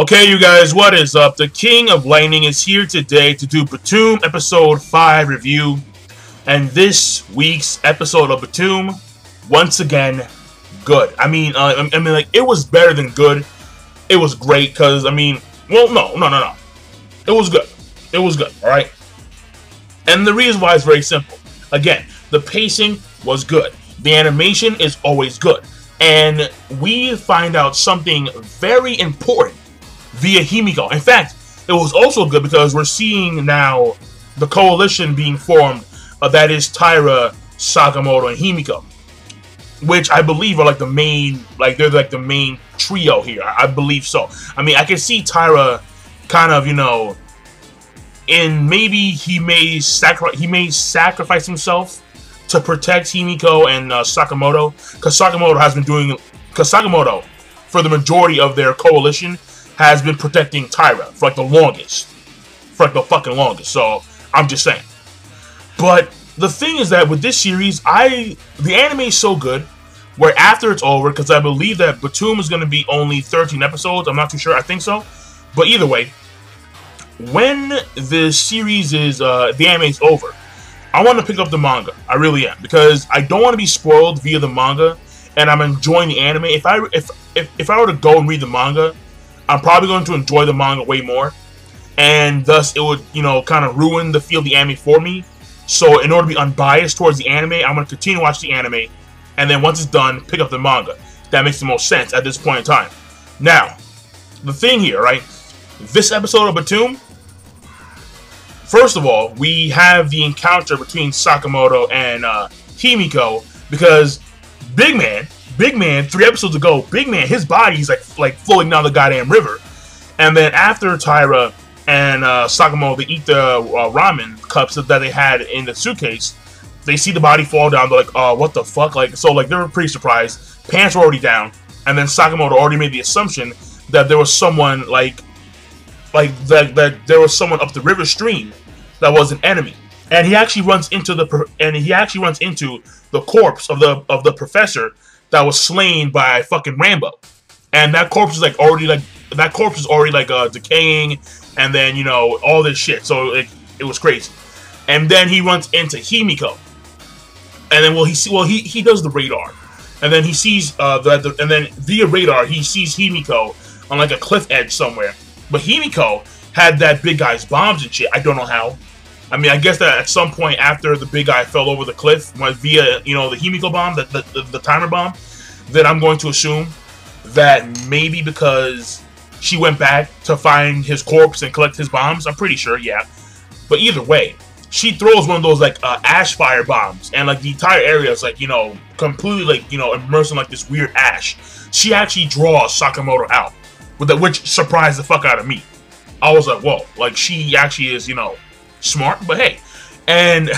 Okay, you guys, what is up? The King of Lightning is here today to do Btooom Episode 5 review. And this week's episode of Btooom, once again, good. I mean, like, it was better than good. It was great, because, no. It was good. It was good, alright? And the reason why is very simple. Again, the pacing was good. The animation is always good. And we find out something very important via Himiko. In fact, it was also good because we're seeing now the coalition being formed. That is Taira, Sakamoto, and Himiko, which I believe are like the main, they're like the main trio here. I believe so. I mean, I can see Taira kind of, in maybe he may sacrifice himself to protect Himiko and Sakamoto, because Sakamoto, for the majority of their coalition, has been protecting Taira for like the longest. For like the fucking longest. So, I'm just saying. But the thing is that with this series, the anime is so good, where after it's over, because I believe that Btooom is going to be only 13 episodes. I'm not too sure. I think so. But either way, when the series is, the anime is over, I want to pick up the manga. I really am. Because I don't want to be spoiled via the manga, and I'm enjoying the anime. If I were to go and read the manga, I'm probably going to enjoy the manga way more, and thus it would, kind of ruin the feel of the anime for me. So in order to be unbiased towards the anime, I'm going to continue to watch the anime, and then once it's done, pick up the manga. That makes the most sense at this point in time. Now, the thing here, right? This episode of Btooom, first of all, we have the encounter between Sakamoto and Himiko, because Big Man, 3 episodes ago, Big Man, his body's like floating down the goddamn river. And then after Taira and Sakamoto, they eat the ramen cups that they had in the suitcase, they see the body fall down. They're like, what the fuck? So they were pretty surprised. Pants were already down. And then Sakamoto already made the assumption that there was someone that there was someone up the river stream that was an enemy. And he actually runs into the corpse of the professor that was slain by fucking Rambo, and that corpse is already decaying, and then all this shit. So it was crazy. And then he runs into Himiko, and then he does the radar, and then he sees and then via radar he sees Himiko on like a cliff edge somewhere. But Himiko had that big guy's bombs and shit. I don't know how. I mean, I guess that at some point after the big guy fell over the cliff, went via, the Himiko bomb, the timer bomb, then I'm going to assume that maybe because she went back to find his corpse and collect his bombs. I'm pretty sure, yeah. But either way, she throws one of those, ash fire bombs, and, the entire area is, completely, immersed in, this weird ash. She actually draws Sakamoto out, which surprised the fuck out of me. I was like, whoa, she actually is, smart, but hey. And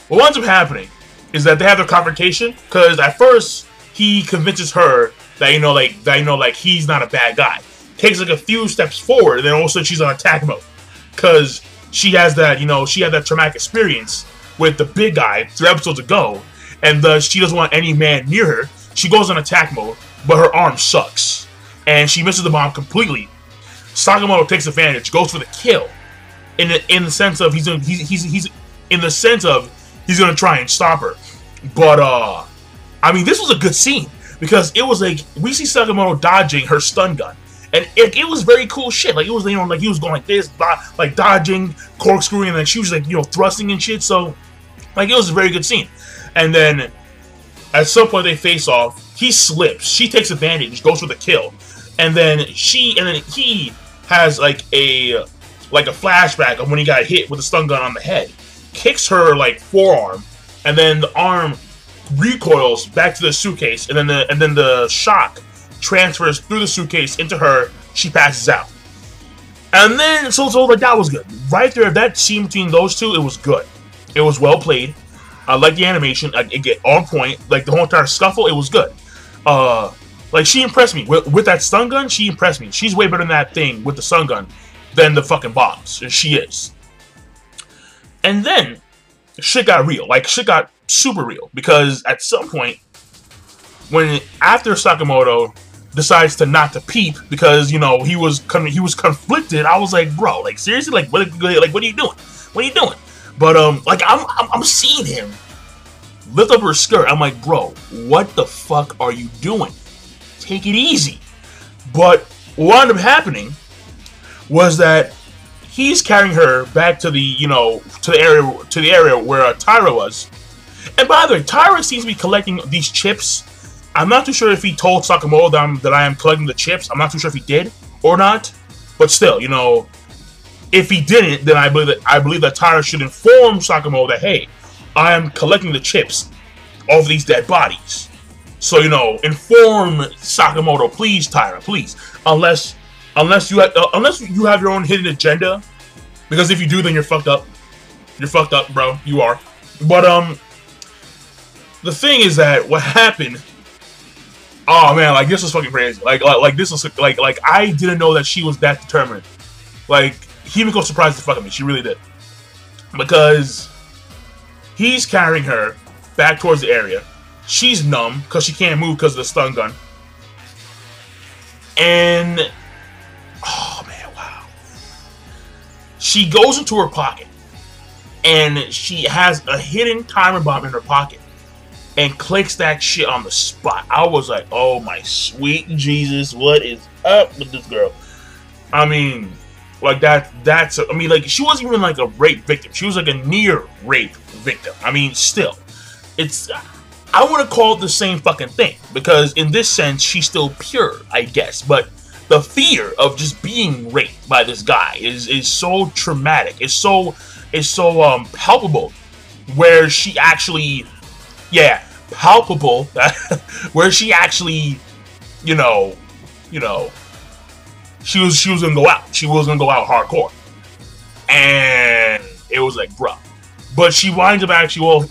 what ends up happening is that they have their confrontation, because at first he convinces her that he's not a bad guy. Takes a few steps forward, and then all of a sudden she's on attack mode, because she has that she had that traumatic experience with the big guy 3 episodes ago, and thus she doesn't want any man near her. She goes on attack mode, but her arm sucks, and she misses the bomb completely. Sakamoto takes advantage, goes for the kill. In the sense of he's gonna try and stop her, but I mean, this was a good scene, because it was we see Sakamoto dodging her stun gun, and it was very cool shit. It was he was going like this, dodging, corkscrewing, and then she was thrusting and shit. So it was a very good scene. And then at some point they face off. He slips. She takes advantage, goes for the kill, and then he has a flashback of when he got hit with a stun gun on the head, kicks her forearm, and then the arm recoils back to the suitcase, and then the shock transfers through the suitcase into her. She passes out, and then so that was good right there. That scene between those two, it was good. It was well played. I like the animation. It get on point. The whole entire scuffle, it was good. She impressed me with that stun gun. She impressed me. She's way better than that thing with the stun gun than the fucking bombs. And she is. And then shit got real. Shit got super real, because at some point, after Sakamoto decides to not to peep because, you know, he was conflicted. I was like, bro, like seriously, like what are you doing? What are you doing? But like I'm seeing him lift up her skirt. I'm like, bro, what the fuck are you doing? Take it easy. But what ended up happening was that he's carrying her back to the, you know, to the area where Tyra was. And by the way, Tyra seems to be collecting these chips. I'm not too sure if he told Sakamoto that I am collecting the chips. I'm not too sure if he did or not. But still, you know, if he didn't, then I believe that Tyra should inform Sakamoto that, hey, I am collecting the chips of these dead bodies. So, you know, inform Sakamoto, please, Tyra, please. Unless you have your own hidden agenda, because if you do, then you're fucked up. You're fucked up, bro. You are. But the thing is that what happened. Oh man, like this was fucking crazy. Like this was like I didn't know that she was that determined. Like Himiko surprised the fuck out of me. She really did. Because he's carrying her back towards the area. She's numb because she can't move because of the stun gun. And oh man, wow. She goes into her pocket and she has a hidden timer bomb in her pocket and clicks that shit on the spot. I was like, oh my sweet Jesus, what is up with this girl? I mean, like that's I mean, like she wasn't even like a rape victim. She was like a near rape victim. I mean, still, it's I want to call it the same fucking thing because in this sense she's still pure, I guess. But the fear of just being raped by this guy is so traumatic. It's so palpable, where she actually, yeah, palpable where she actually, you know, she was gonna go out. She was gonna go out hardcore, and it was like, bruh. But she winds up actually. Well,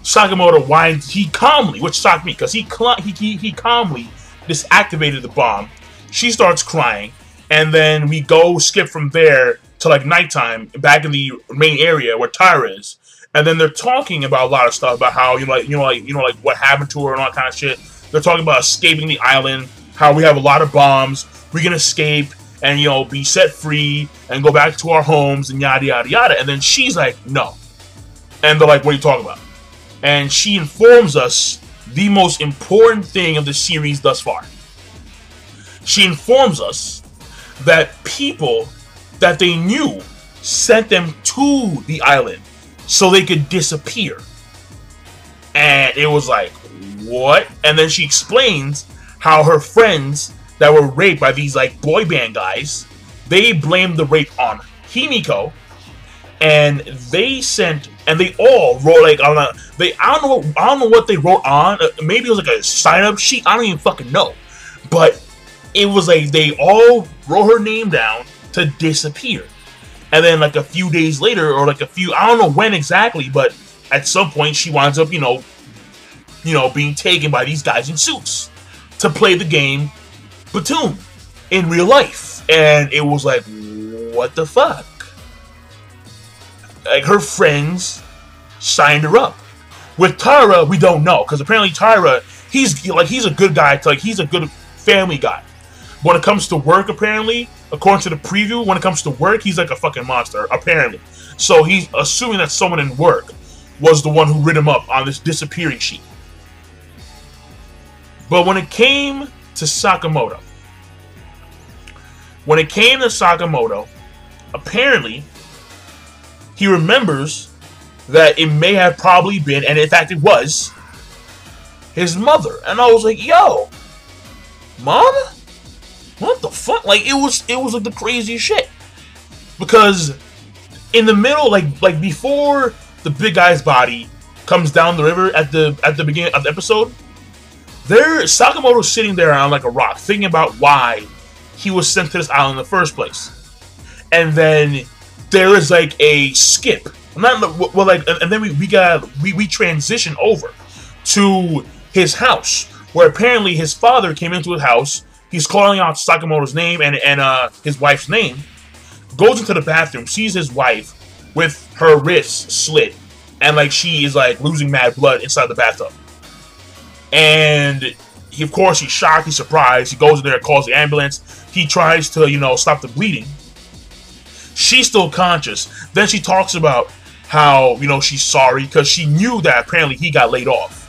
Sakamoto winds. He calmly, which shocked me, because he calmly disactivated the bomb. She starts crying, and then we skip from there to like nighttime, back in the main area where Tyra is, and then they're talking about a lot of stuff about how like what happened to her and all that kind of shit. They're talking about escaping the island, how we have a lot of bombs. We can escape and, you know, be set free and go back to our homes and yada yada yada. And then she's like, no. And they're like, what are you talking about? And she informs us the most important thing of the series thus far. She informs us that people that they knew sent them to the island so they could disappear. And it was like, what? And then she explains how her friends that were raped by these like boy band guys, they blamed the rape on Himiko, and they all wrote like on a, I don't know what they wrote on. Maybe it was like a sign-up sheet. I don't even fucking know. But it was like they all wrote her name down to disappear. And then like a few days later, or like I don't know when exactly, but at some point she winds up, you know, being taken by these guys in suits to play the game Btooom in real life. And it was like, what the fuck? Like, her friends signed her up. With Tyra, we don't know, because apparently Tyra, he's a good guy, like he's a good family guy. When it comes to work, apparently, according to the preview, when it comes to work, he's like a fucking monster, apparently. So he's assuming that someone in work was the one who writ him up on this disappearing sheet. But when it came to Sakamoto, apparently, he remembers that it may have probably been, and in fact it was, his mother. And I was like, yo, mama? What the fuck? Like, it was like the craziest shit. Because in the middle, like before the big guy's body comes down the river at the beginning of the episode, Sakamoto's sitting there on like a rock, thinking about why he was sent to this island in the first place. And then there is like a skip. And then we transition over to his house, where apparently his father came into his house. He's calling out Sakamoto's name and his wife's name. Goes into the bathroom, sees his wife with her wrists slit, and like she is like losing mad blood inside the bathtub. And of course, he's shocked, he's surprised. He goes in there, calls the ambulance. He tries to, you know, stop the bleeding. She's still conscious. Then she talks about how, you know, she's sorry because she knew that apparently he got laid off.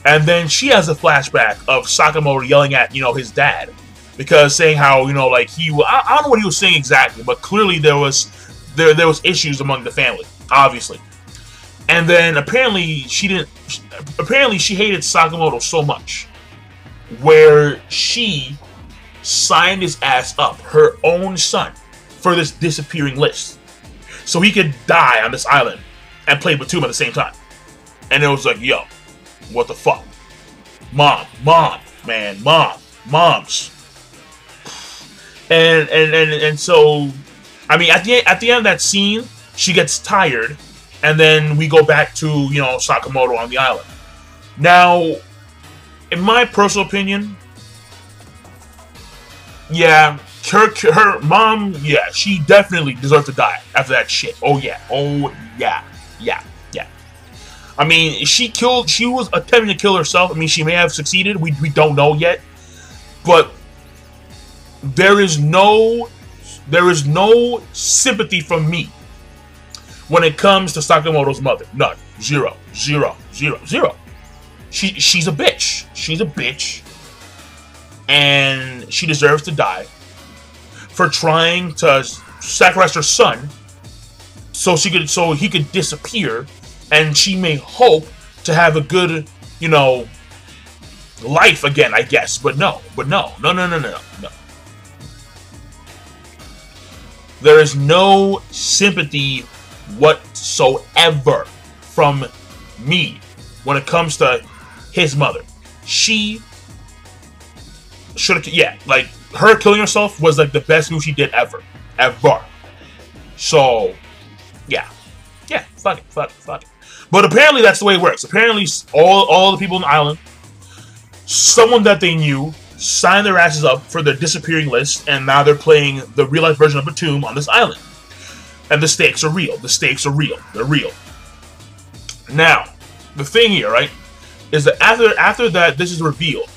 And then she has a flashback of Sakamoto yelling at, you know, his dad. Because saying how, you know, like, I don't know what he was saying exactly, but clearly there was issues among the family, obviously. And then apparently she hated Sakamoto so much where she signed his ass up, her own son, for this disappearing list. So he could die on this island and play Btooom at the same time. And it was like, yo, what the fuck? Moms. And so, I mean, at the end of that scene, she gets tired, and then we go back to, you know, Sakamoto on the island. Now, in my personal opinion, yeah, her mom, yeah, she definitely deserved to die after that shit. Oh yeah. I mean, she was attempting to kill herself. I mean, she may have succeeded. We don't know yet, but there is no sympathy from me when it comes to Sakamoto's mother. None. Zero. She's a bitch. She's a bitch. And she deserves to die for trying to sacrifice her son so he could disappear, and she may hope to have a good, you know, life again, I guess. But no. There is no sympathy whatsoever from me when it comes to his mother. She should have, yeah, like, her killing herself was like the best move she did ever. So, yeah, fuck it. But apparently that's the way it works. Apparently all the people on the island, someone that they knew, signed their asses up for the disappearing list, and now they're playing the real-life version of Btooom on this island. And the stakes are real. They're real. Now, the thing here, right, is that after that this is revealed,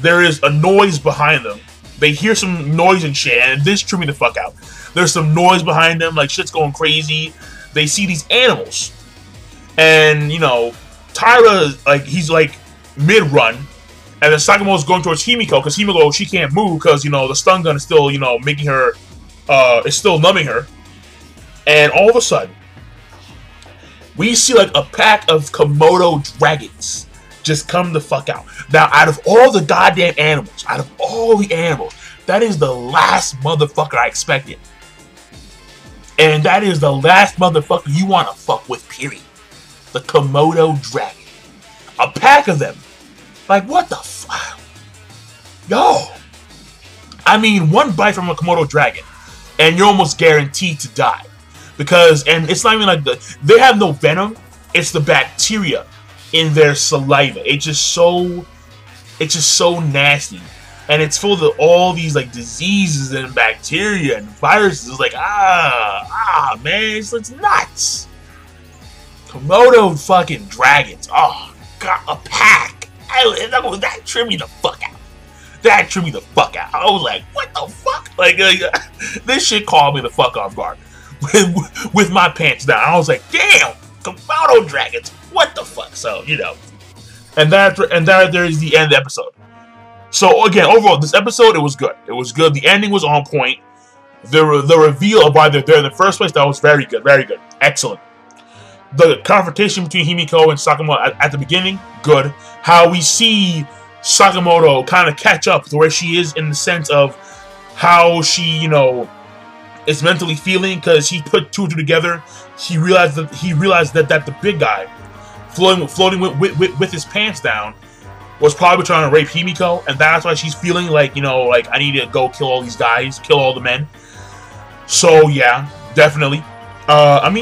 there is a noise behind them. They hear some noise and shit, and this threw me the fuck out. There's some noise behind them, like shit's going crazy. They see these animals. And, you know, Tyra, like, he's like mid-run, and then Sakamoto's going towards Himiko, because Himiko, she can't move, because, you know, the stun gun is still, you know, making her, it's still numbing her. And all of a sudden, we see, like, a pack of Komodo dragons just come the fuck out. Now, out of all the goddamn animals, that is the last motherfucker I expected. And that is the last motherfucker you want to fuck with, period. The Komodo dragon. A pack of them. Like, what the fuck? Yo. I mean, one bite from a Komodo dragon, and you're almost guaranteed to die. Because, and it's not even like they have no venom. It's the bacteria in their saliva. It's just so nasty. And it's full of all these, like, diseases and bacteria and viruses. It's like, man, it's nuts. Komodo fucking dragons. Oh, God, a pack. That tripped me the fuck out. I was like, what the fuck? Like, this shit called me the fuck off guard. With my pants down. I was like, damn, Komodo dragons. What the fuck? So, you know. And there is the end of the episode. So, again, overall, this episode, it was good. The ending was on point. The reveal of why they're there in the first place, that was very good. Excellent. The confrontation between Himiko and Sakamoto at the beginning, good. How we see Sakamoto kind of catch up to where she is in the sense of how she, you know, is mentally feeling, because he put two and two together. He realized that the big guy floating with his pants down was probably trying to rape Himiko, and that's why she's feeling like, you know, like, I need to go kill all these guys, kill all the men. So yeah, definitely. Like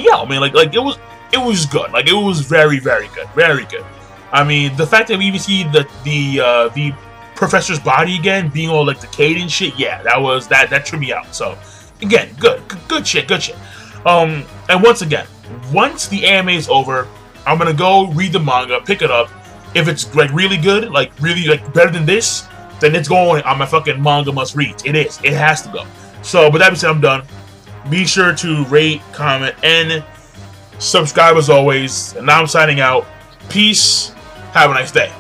it was good. Like, it was very good. I mean, the fact that we even see the professor's body again being all like decayed and shit, yeah, that tripped me out. So again, good shit. And once again, once the anime is over, I'm gonna go read the manga, pick it up. if it's like really good, like really like better than this, then it's going on my fucking manga must read. It is. It has to go. So, but that being said, I'm done. Be sure to rate, comment, and subscribe as always. And now I'm signing out. Peace. Have a nice day.